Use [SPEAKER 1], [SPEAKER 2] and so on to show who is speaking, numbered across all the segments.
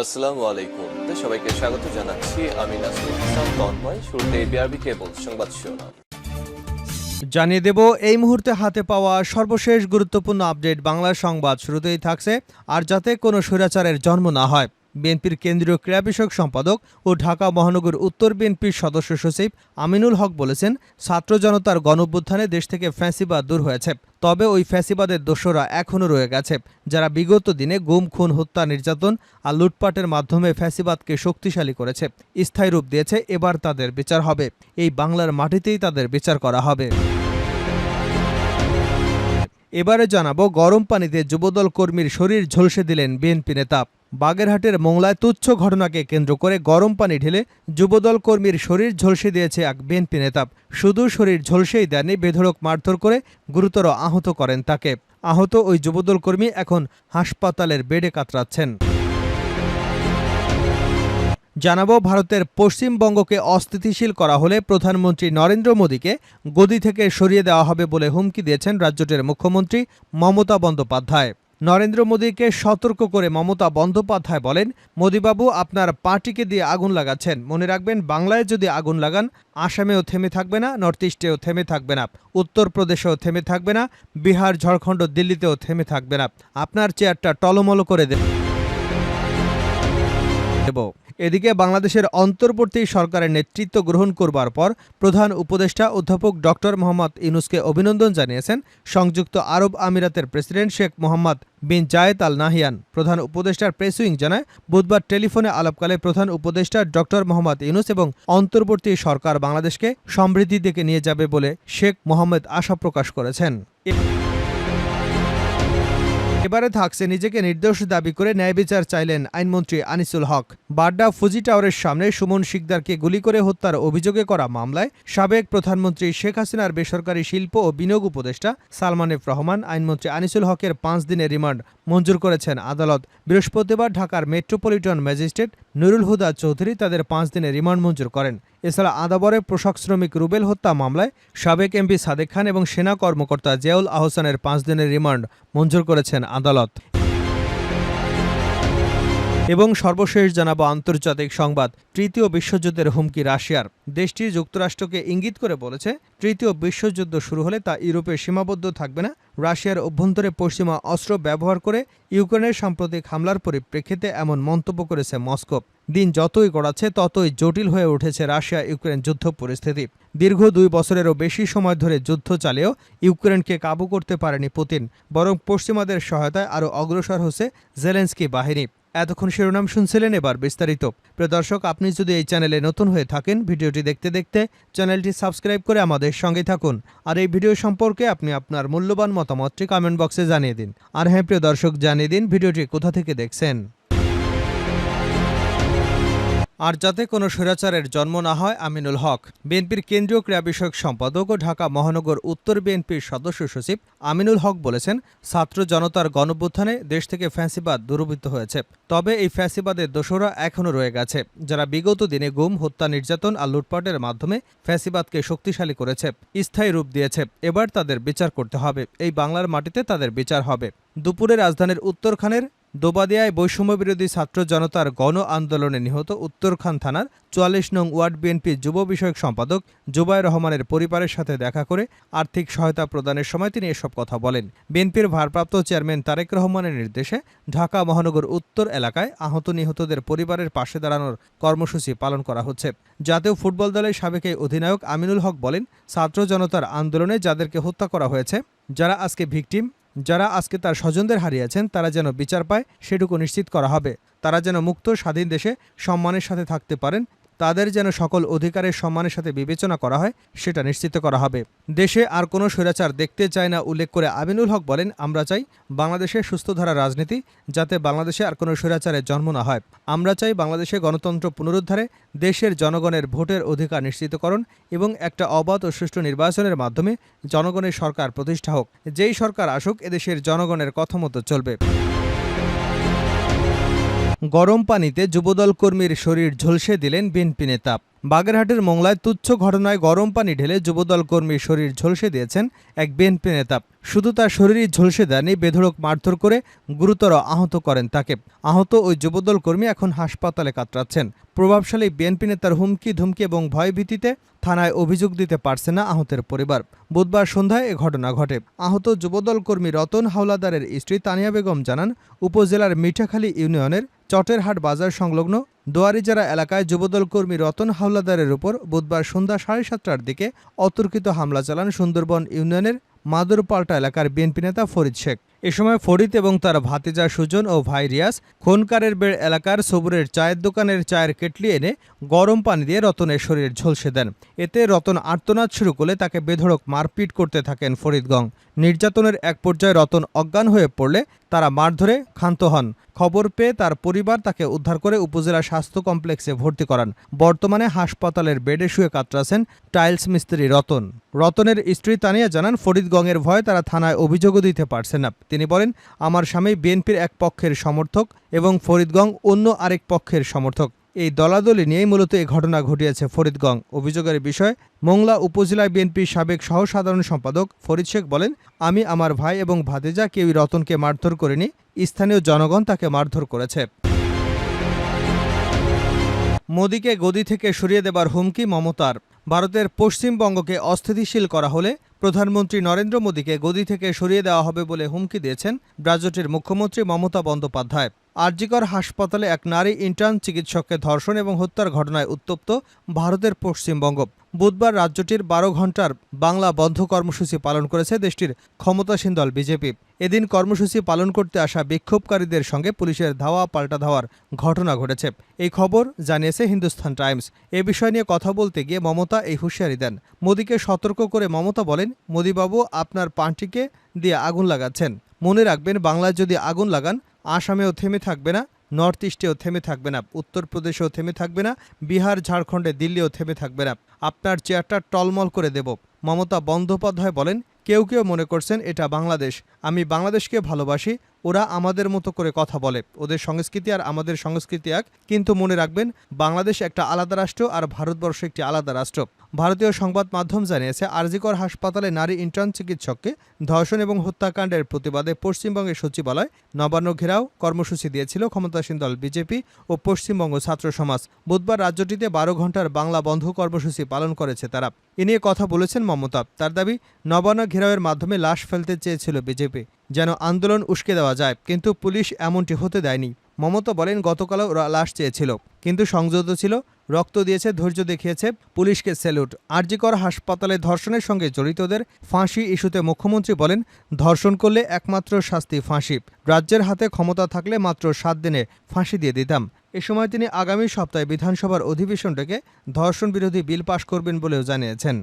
[SPEAKER 1] আসসালামু আলাইকুম। সবাইকে স্বাগত জানাচ্ছি। আমি নাসরুল ইসলাম তন্ময়। শুরুতে বিআরবি কেবল সংবাদ শিরোনাম
[SPEAKER 2] জানিয়ে দেব এই মুহূর্তে হাতে পাওয়া সর্বশেষ গুরুত্বপূর্ণ আপডেট বাংলা সংবাদ। শুরুতেই থাকছে আর যাতে কোনো স্বৈরাচারের জন্ম না হয়। বিএনপির কেন্দ্রীয় ক্রীড়া বিষয়ক সম্পাদক ও ঢাকা মহানগর উত্তর বিএনপির সদস্য সচিব আমিনুল হক বলেছেন, ছাত্র জনতার গণঅভ্যুত্থানে দেশ থেকে ফ্যাসিবাদ দূর হয়েছে, তবে ওই ফ্যাসিবাদের দোসররা এখনও রয়ে গেছে, যারা বিগত দিনে গুম, খুন, হত্যা, নির্যাতন আর লুটপাটের মাধ্যমে ফ্যাসিবাদকে শক্তিশালী করেছে, স্থায়ী রূপ দিয়েছে। এবার তাদের বিচার হবে। এই বাংলার মাটিতেই তাদের বিচার করা হবে। এবারে জানাবো, গরম পানিতে যুবদল কর্মীর শরীর ঝলসে দিলেন বিএনপি নেতা। বাগেরহাটের মোংলায় তুচ্ছ ঘটনাকে কেন্দ্র করে গরম পানি ঢেলে যুবদল কর্মীর শরীর ঝলসে দিয়েছে এক বিএনপি নেতা। শুধু শরীর ঝলসেই দেয়নি, বেধড়ক মারধর করে গুরুতর আহত করেন তাকে। আহত ওই যুবদল কর্মী এখন হাসপাতালের বেডে কাতরাচ্ছেন। জানাবো, ভারতের পশ্চিমবঙ্গকে অস্থিতিশীল করা হলে প্রধানমন্ত্রী নরেন্দ্র মোদীকে গদি থেকে সরিয়ে দেওয়া হবে বলে হুমকি দিয়েছেন রাজ্যটির মুখ্যমন্ত্রী মমতা বন্দ্যোপাধ্যায়। নরেন্দ্র মোদীকে সতর্ক করে মমতা বন্দ্যোপাধ্যায় বলেন, মোদীবাবু আপনার পার্টিকে দিয়ে আগুন লাগাচ্ছেন। মনে রাখবেন, বাংলায় যদি আগুন লাগান, আসামেও থেমে থাকবে না, নর্থ ইস্টেও থেমে থাকবে না, উত্তরপ্রদেশেও থেমে থাকবে না, বিহার, ঝাড়খণ্ড, দিল্লিতেও থেমে থাকবে না। আপনার চেয়ারটা টলমলো করে দেব। এদিকে বাংলাদেশের অন্তর্বর্তী সরকারের নেতৃত্ব গ্রহণ করবার পর প্রধান উপদেষ্টা অধ্যাপক ডক্টর মোহাম্মদ ইউনূসকে অভিনন্দন জানিয়েছেন সংযুক্ত আরব আমিরাতের প্রেসিডেন্ট শেখ মোহাম্মদ বিন জায়েদ আল নাহিয়ান। প্রধান উপদেষ্টার প্রেস উইং জানায়, বুধবার টেলিফোনে আলাপকালে প্রধান উপদেষ্টা ডক্টর মোহাম্মদ ইউনূস এবং অন্তর্বর্তী সরকার বাংলাদেশকে সমৃদ্ধির দিকে নিয়ে যাবে বলে শেখ মোহাম্মদ আশা প্রকাশ করেছেন। এবারে থাকছে, নিজেকে নির্দোষ দাবি করে ন্যায় বিচার চাইলেন আইনমন্ত্রী আনিসুল হক। বাড্ডা ফুজি টাওয়ারের সামনে সুমন শিকদারকে গুলি করে হত্যার অভিযোগে করা মামলায় সাবেক প্রধানমন্ত্রী শেখ হাসিনার বেসরকারি শিল্প ও বিনিয়োগ উপদেষ্টা সালমান এফ রহমান, আইনমন্ত্রী আনিসুল হকের 5 দিনের রিমান্ড মঞ্জুর করেছেন আদালত। বৃহস্পতিবার ঢাকার মেট্রোপলিটন ম্যাজিস্ট্রেট নুরুল হুদা চৌধুরী তাদের 5 দিনের রিমান্ড মঞ্জুর করেন। এছাড়া আদাবরে পোশাক শ্রমিক রুবেল হত্যা মামলায় সাবেক এমপি সাদেক খান এবং সেনা কর্মকর্তা জিয়াউল আহসানের 5 দিনের রিমান্ড মঞ্জুর করেছেন আদালত। এবং সর্বশেষ জানাবো আন্তর্জাতিক সংবাদ। তৃতীয় বিশ্বযুদ্ধের হুমকি রাশিয়ার। দেশটি যুক্তরাষ্ট্রকে ইঙ্গিত করে বলেছে, তৃতীয় বিশ্বযুদ্ধ শুরু হলে তা ইউরোপে সীমাবদ্ধ থাকবে না। রাশিয়ার অভ্যন্তরে পশ্চিমা অস্ত্র ব্যবহার করে ইউক্রেনের সাম্প্রতিক হামলার পরিপ্রেক্ষিতে এমন মন্তব্য করেছে মস্কো। দিন যতই গড়াচ্ছে ততই জটিল হয়ে উঠেছে রাশিয়া ইউক্রেন যুদ্ধ পরিস্থিতি। দীর্ঘ 2 বছরেরও বেশি সময় ধরে যুদ্ধ চালিয়েও ইউক্রেনকে কাবু করতে পারেনি পুতিন, বরং পশ্চিমাদের সহায়তায় আরও অগ্রসর হচ্ছে জেলেনস্কি বাহিনী। এতক্ষণ শিরোনাম শুনছিলেন, এবার বিস্তারিত। প্রিয় দর্শক, আপনি যদি এই চ্যানেলে নতুন হয়ে থাকেন, ভিডিওটি দেখতে দেখতে চ্যানেলটি সাবস্ক্রাইব করে আমাদের সঙ্গে থাকুন। আর এই ভিডিও সম্পর্কে আপনি আপনার মূল্যবান মতামতটি কমেন্ট বক্সে জানিয়ে দিন। আর হ্যাঁ প্রিয় দর্শক, জানিয়ে দিন ভিডিওটি কোথা থেকে দেখছেন। আর যাতে কোনো স্বৈরাচারের জন্ম না হয়, আমিনুল হক। বিএনপির কেন্দ্রীয় ক্রীড়া বিষয়ক সম্পাদক ও ঢাকা মহানগর উত্তর বিএনপির সদস্য সচিব আমিনুল হক বলেছেন, ছাত্র জনতার গণঅভ্যুত্থানে দেশ থেকে ফ্যাসিবাদ দূরীভূত হয়েছে, তবে এই ফ্যাসিবাদের দোসররা এখনও রয়ে গেছে, যারা বিগত দিনে গুম, হত্যা, নির্যাতন আর লুটপাটের মাধ্যমে ফ্যাসিবাদকে শক্তিশালী করেছে, স্থায়ী রূপ দিয়েছে। এবার তাদের বিচার করতে হবে। এই বাংলার মাটিতে তাদের বিচার হবে। দুপুরে রাজধানীর উত্তরখানের দোবাদিয়ায় বৈষম্যবিরোধী ছাত্র জনতার গণ আন্দোলনে নিহত উত্তরখান থানার 44 নং ওয়ার্ড বিএনপির যুব বিষয়ক সম্পাদক জুবায়ের রহমানের পরিবারের সাথে দেখা করে আর্থিক সহায়তা প্রদানের সময় তিনি এসব কথা বলেন। বিএনপির ভারপ্রাপ্ত চেয়ারম্যান তারেক রহমানের নির্দেশে ঢাকা মহানগর উত্তর এলাকায় আহত নিহতদের পরিবারের পাশে দাঁড়ানোর কর্মসূচি পালন করা হচ্ছে। জাতীয় ফুটবল দলের সাবেক অধিনায়ক আমিনুল হক বলেন, ছাত্র জনতার আন্দোলনে যাদেরকে হত্যা করা হয়েছে, যারা আজকে ভিকটিম, যারা আজকে তার স্বজনদের হারিয়েছেন, তারা যেন বিচার পায় সেটুকু নিশ্চিত করা হবে। তারা যেন মুক্ত স্বাধীন দেশে সম্মানের সাথে থাকতে পারেন, তাদের যেন সকল অধিকারের সম্মানের সাথে বিবেচনা করা হয়, সেটা নিশ্চিত করা হবে। দেশে আর কোনো স্বৈরাচার দেখতে চায় না উল্লেখ করে আমিনুল হক বলেন, আমরা চাই বাংলাদেশে সুস্থধারা রাজনীতি, যাতে বাংলাদেশে আর কোনো স্বৈরাচারের জন্ম না হয়। আমরা চাই বাংলাদেশে গণতন্ত্র পুনরুদ্ধারে, দেশের জনগণের ভোটের অধিকার নিশ্চিতকরণ এবং একটা অবাধ ও সুষ্ঠু নির্বাচনের মাধ্যমে জনগণের সরকার প্রতিষ্ঠা হোক। যেই সরকার আসুক, এদেশের জনগণের কথা মতো চলবে। গরম পানিতে যুবদল কর্মীর শরীর ঝলসে দিলেন বিএনপি নেতা। বাগেরহাটের মোংলায় তুচ্ছ ঘটনায় গরম পানি ঢেলে যুবদল কর্মীর শরীর ঝলসে দিয়েছেন এক বিএনপি নেতা। শুধু তার শরীরই ঝলসে দেয়নি, বেধড়ক মারধর করে গুরুতর আহত করেন তাকে। আহত ওই যুবদল কর্মী এখন হাসপাতালে কাতরাচ্ছেন। প্রভাবশালী বিএনপি নেতার হুমকি ধুমকি এবং ভয়ভীতিতে থানায় অভিযোগ দিতে পারছে না আহতের পরিবার। বুধবার সন্ধ্যায় এ ঘটনা ঘটে। আহত যুবদল কর্মী রতন হাওলাদারের স্ত্রী তানিয়া বেগম জানান, উপজেলার মিঠাখালী ইউনিয়নের চটেরহাট বাজার সংলগ্ন দোয়ারিজারা এলাকায় যুবদল কর্মী রতন হাওলাদারের উপর বুধবার সন্ধ্যা 7:30টার দিকে অতর্কিত হামলা চালান সুন্দরবন ইউনিয়নের মাদুরপাল্টা এলাকার বিএনপি নেতা ফরিদ শেখ। এ সময় ফরিদ এবং তার ভাতিজা সুজন ও ভাই রিয়াজ খোনকারের বেড় এলাকার সবুরের চায়ের দোকানের চায়ের কেটলি এনে গরম পানি দিয়ে রতনের শরীর ঝলসে দেন। এতে রতন আর্তনাদ শুরু করলে তাকে বেধড়ক মারপিট করতে থাকেন ফরিদগং। নির্যাতনের এক পর্যায়ে রতন অজ্ঞান হয়ে পড়লে তারা মারধরে ক্ষান্ত হন। খবর পেয়ে তার পরিবার তাকে উদ্ধার করে উপজেলা স্বাস্থ্য কমপ্লেক্সে ভর্তি করান। বর্তমানে হাসপাতালের বেডে শুয়ে কাতরাছেন টাইলস মিস্ত্রি রতন। রতনের স্ত্রী তানিয়া জানান, ফরিদগংয়ের ভয়ে তারা থানায় অভিযোগও দিতে পারছে না। তিনি বলেন, আমার স্বামী বিএনপির এক পক্ষের সমর্থক এবং ফরিদগং অন্য আরেক পক্ষের সমর্থক। এই দলাদলি নিয়েই মূলত এই ঘটনা ঘটিয়েছে ফরিদগং। অভিযোগের বিষয়ে মোংলা উপজেলা বিএনপির সাবেক সহসাধারণ সম্পাদক ফরিদ শেখ বলেন, আমি, আমার ভাই এবং ভাতিজা কেউই রতনকে মারধর করিনি, স্থানীয় জনগণ তাকে মারধর করেছে। মোদিকে গদি থেকে সরিয়ে দেবার হুমকি মমতার। ভারতের পশ্চিমবঙ্গকে অস্থিতিশীল করা হলে প্রধানমন্ত্রী নরেন্দ্র মোদিকে গদি থেকে সরিয়ে দেওয়া হবে বলে হুমকি দিয়েছেন রাজ্যটির মুখ্যমন্ত্রী মমতা বন্দ্যোপাধ্যায়। আরজিকর হাসপাতালে এক নারী ইন্টার্ন চিকিৎসককে ধর্ষণ এবং হত্যার ঘটনায় উত্তপ্ত ভারতের পশ্চিমবঙ্গ। বুধবার রাজ্যটির 12 ঘণ্টার বাংলা বন্ধ কর্মসূচি পালন করেছে দেশটির ক্ষমতাসীন দল বিজেপি। এদিন কর্মসূচি পালন করতে আসা বিক্ষোভকারীদের সঙ্গে পুলিশের ধাওয়া পাল্টা ধাওয়ার ঘটনা ঘটেছে। এই খবর জানিয়েছে হিন্দুস্তান টাইমস। এ বিষয় নিয়ে কথা বলতে গিয়ে মমতা এই হুঁশিয়ারি দেন। মোদিকে সতর্ক করে মমতা বলেন, মোদিবাবু, আপনার পার্টিকে দিয়ে আগুন লাগাচ্ছেন। মনে রাখবেন, বাংলায় যদি আগুন লাগান, আসামেও থেমে থাকবে না, নর্থ ইস্টেও থেমে থাকবে না, উত্তরপ্রদেশেও থেমে থাকবে না, বিহার, ঝাড়খণ্ডে, দিল্লিও থেমে থাকবে না। আপনার চেয়ারটা টলমল করে দেব। মমতা বন্দ্যোপাধ্যায় বলেন, কেউ কেউ মনে করছেন এটা বাংলাদেশ। আমি বাংলাদেশকে ভালোবাসি। ওরা আমাদের মতো করে কথা বলে। ওদের সংস্কৃতি আর আমাদের সংস্কৃতি এক। কিন্তু মনে রাখবেন, বাংলাদেশ একটা আলাদা রাষ্ট্র আর ভারতবর্ষ একটি আলাদা রাষ্ট্র। ভারতীয় সংবাদ মাধ্যম জানিয়েছে, আরজিকর হাসপাতালে নারী ইন্টার্ন চিকিৎসককে ধর্ষণ এবং হত্যাকাণ্ডের প্রতিবাদে পশ্চিমবঙ্গের সচিবালয় নবান্ন ঘেরাও কর্মসূচি দিয়েছিল ক্ষমতাসীন দল বিজেপি ও পশ্চিমবঙ্গ ছাত্র সমাজ। বুধবার রাজ্যটিতে 12 ঘণ্টার বাংলা বন্ধ কর্মসূচি পালন করেছে তারা। এ নিয়ে কথা বলেছেন মমতা। তার দাবি, নবান্ন ঘেরাওয়ের মাধ্যমে লাশ ফেলতে চেয়েছিল বিজেপি, যেন আন্দোলন উস্কে দেওয়া যায়, কিন্তু পুলিশ এমনটি হতে দেয়নি। মমতা বলেন, গতকালও ওরা লাশ চেয়েছিল, কিন্তু সংযত ছিল, রক্ত দিয়েছে, ধৈর্য দেখিয়েছে, পুলিশকে স্যালুট। আরজিকর হাসপাতালে ধর্ষণের সঙ্গে জড়িতদের ফাঁসি ইস্যুতে মুখ্যমন্ত্রী বলেন, ধর্ষণ করলে একমাত্র শাস্তি ফাঁসি। রাজ্যের হাতে ক্ষমতা থাকলে মাত্র 7 দিনে ফাঁসি দিয়ে দিতাম। এ সময় তিনি আগামী সপ্তাহে বিধানসভার অধিবেশন ডেকে ধর্ষণ বিরোধী বিল পাশ করবেন বলেও জানিয়েছেন।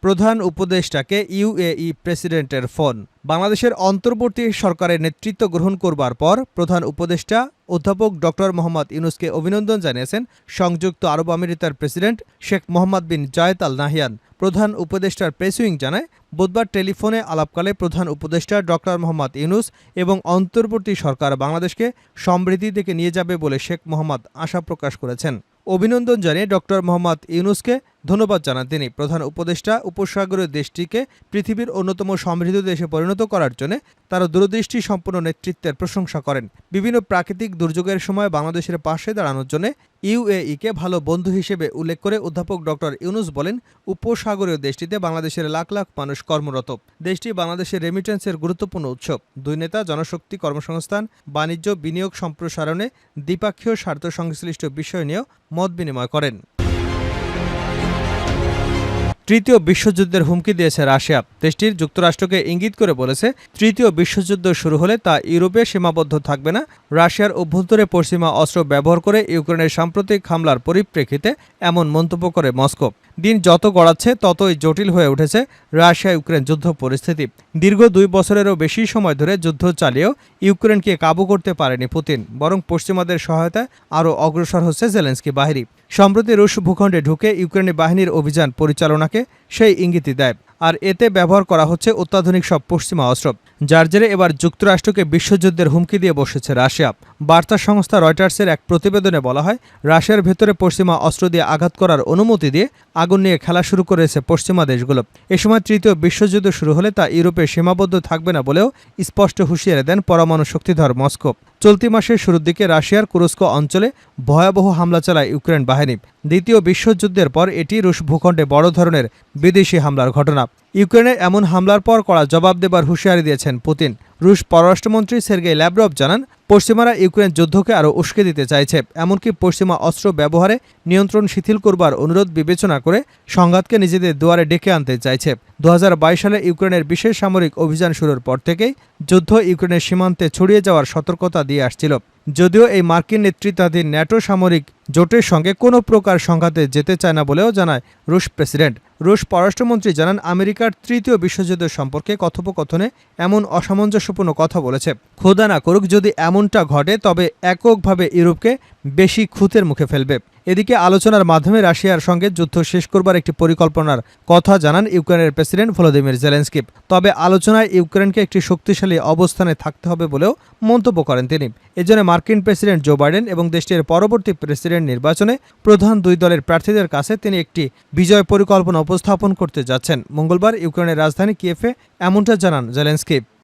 [SPEAKER 2] প্রধান উপদেষ্টাকে ইউএই প্রেসিডেন্টের ফোন। বাংলাদেশের অন্তর্বর্তী সরকারের নেতৃত্ব গ্রহণ করবার পর প্রধান উপদেষ্টা অধ্যাপক ডক্টর মোহাম্মদ ইউনূসকে অভিনন্দন জানিয়েছেন সংযুক্ত আরব আমিরাতের প্রেসিডেন্ট শেখ মোহাম্মদ বিন জায়েদ আল নাহিয়ান। প্রধান উপদেষ্টার প্রেস উইং জানায়, বুধবার টেলিফোনে আলাপকালে প্রধান উপদেষ্টা ডক্টর মোহাম্মদ ইউনূস এবং অন্তর্বর্তী সরকার বাংলাদেশকে সমৃদ্ধির দিকে নিয়ে যাবে বলে শেখ মোহাম্মদ আশা প্রকাশ করেছেন। অভিনন্দন জানিয়ে ডক্টর মোহাম্মদ ইউনূসকে ধন্যবাদ জানান তিনি। প্রধান উপদেষ্টা উপসাগরীয় দেশটিকে পৃথিবীর অন্যতম সমৃদ্ধ দেশে পরিণত করার জন্য তার দূরদৃষ্টি সম্পন্ন নেতৃত্বের প্রশংসা করেন। বিভিন্ন প্রাকৃতিক দুর্যোগের সময় বাংলাদেশের পাশে দাঁড়ানোর জন্য ইউএইকে ভালো বন্ধু হিসেবে উল্লেখ করে অধ্যাপক ডক্টর ইউনূস বলেন, উপসাগরীয় দেশটিতে বাংলাদেশের লাখ লাখ মানুষ কর্মরত। দেশটি বাংলাদেশের রেমিটেন্সের গুরুত্বপূর্ণ উৎস। দুই নেতা জনশক্তি, কর্মসংস্থান, বাণিজ্য, বিনিয়োগ সম্প্রসারণে দ্বিপাক্ষীয় স্বার্থ সংশ্লিষ্ট বিষয় নিয়েও মত বিনিময় করেন। তৃতীয় বিশ্বযুদ্ধের হুমকি দিয়েছে রাশিয়া। দেশটির যুক্তরাষ্ট্রকে ইঙ্গিত করে বলেছে, তৃতীয় বিশ্বযুদ্ধ শুরু হলে তা ইউরোপে সীমাবদ্ধ থাকবে না। রাশিয়ার অভ্যন্তরে পশ্চিমা অস্ত্র ব্যবহার করে ইউক্রেনের সাম্প্রতিক হামলার পরিপ্রেক্ষিতে এমন মন্তব্য করে মস্কো। দিন যত গড়াচ্ছে ততই জটিল হয়ে উঠেছে রাশিয়া ইউক্রেন যুদ্ধ পরিস্থিতি। দীর্ঘ 2 বছরেরও বেশি সময় ধরে যুদ্ধ চালিয়েও ইউক্রেনকে কাবু করতে পারেনি পুতিন, বরং পশ্চিমাদের সহায়তায় আরও অগ্রসর হচ্ছে জেলেনস্কি বাহিনী। সম্প্রতি রুশ ভূখণ্ডে ঢুকে ইউক্রেনি বাহিনীর অভিযান পরিচালনাকে সেই ইঙ্গিতই দেয়। আর এতে ব্যবহার করা হচ্ছে অত্যাধুনিক সব পশ্চিমা অস্ত্র, যার জেরে এবার যুক্তরাষ্ট্রকে বিশ্বযুদ্ধের হুমকি দিয়ে বসেছে রাশিয়া। বার্তা সংস্থা রয়টার্সের এক প্রতিবেদনে বলা হয়, রাশিয়ার ভেতরে পশ্চিমা অস্ত্র দিয়ে আঘাত করার অনুমতি দিয়ে আগুন নিয়ে খেলা শুরু করেছে পশ্চিমা দেশগুলো। এ সময় তৃতীয় বিশ্বযুদ্ধ শুরু হলে তা ইউরোপে সীমাবদ্ধ থাকবে না বলেও স্পষ্ট হুঁশিয়ারি দেন পরমাণু শক্তিধর মস্কো। চলতি মাসের শুরুর দিকে রাশিয়ার কুরস্ক অঞ্চলে ভয়াবহ হামলা চালায় ইউক্রেন বাহিনী। দ্বিতীয় বিশ্বযুদ্ধের পর এটি রুশ ভূখণ্ডে বড় ধরনের বিদেশি হামলার ঘটনা। ইউক্রেনের এমন হামলার পর কড়া জবাব দেবার হুঁশিয়ারি দিয়েছেন পুতিন। রুশ পররাষ্ট্রমন্ত্রী সের্গেই ল্যাভরভ জানান, পশ্চিমারা ইউক্রেন যুদ্ধকে আরও উস্কে দিতে চাইছে, এমনকি পশ্চিমা অস্ত্র ব্যবহারে নিয়ন্ত্রণ শিথিল করবার অনুরোধ বিবেচনা করে সংঘাতকে নিজেদের দুয়ারে ডেকে আনতে চাইছে। 2022 সালে ইউক্রেনের বিশেষ সামরিক অভিযান শুরুর পর থেকেই যুদ্ধ ইউক্রেনের সীমান্তে ছড়িয়ে যাওয়ার সতর্কতা দিয়ে আসছিল। যদিও এই মার্কিন নেতৃত্বাধীন ন্যাটো সামরিক জোটের সঙ্গে কোনো প্রকার সংঘাতে যেতে চায় না বলেও জানায় রুশ প্রেসিডেন্ট। রুশ পররাষ্ট্রমন্ত্রী জানান, আমেরিকার তৃতীয় বিশ্বযুদ্ধ সম্পর্কে কথোপকথনে এমন অসামঞ্জস্যপূর্ণ কথা বলেছে। খোদা না করুক যদি এমনটা ঘটে, তবে এককভাবে ইউরোপকে বেশি খুঁতের মুখে ফেলবে। এদিকে আলোচনার মাধ্যমে রাশিয়ার সঙ্গে যুদ্ধ শেষ করবার একটি পরিকল্পনার কথা জানান ইউক্রেনের প্রেসিডেন্ট ভলোদিমির জেলেনস্কি। তবে আলোচনায় ইউক্রেনকে একটি শক্তিশালী অবস্থানে থাকতে হবে বলেও মন্তব্য করেন তিনি। এজন্য মার্কিন প্রেসিডেন্ট জো বাইডেন এবং দেশটির পরবর্তী প্রেসিডেন্ট নির্বাচনে প্রধান দুই দলের প্রার্থীদের কাছে তিনি একটি বিজয় পরিকল্পনা উপস্থাপন করতে যাচ্ছেন। মঙ্গলবার ইউক্রেনের রাজধানী কিয়েভে এমনটা জানান জেলেনস্কি।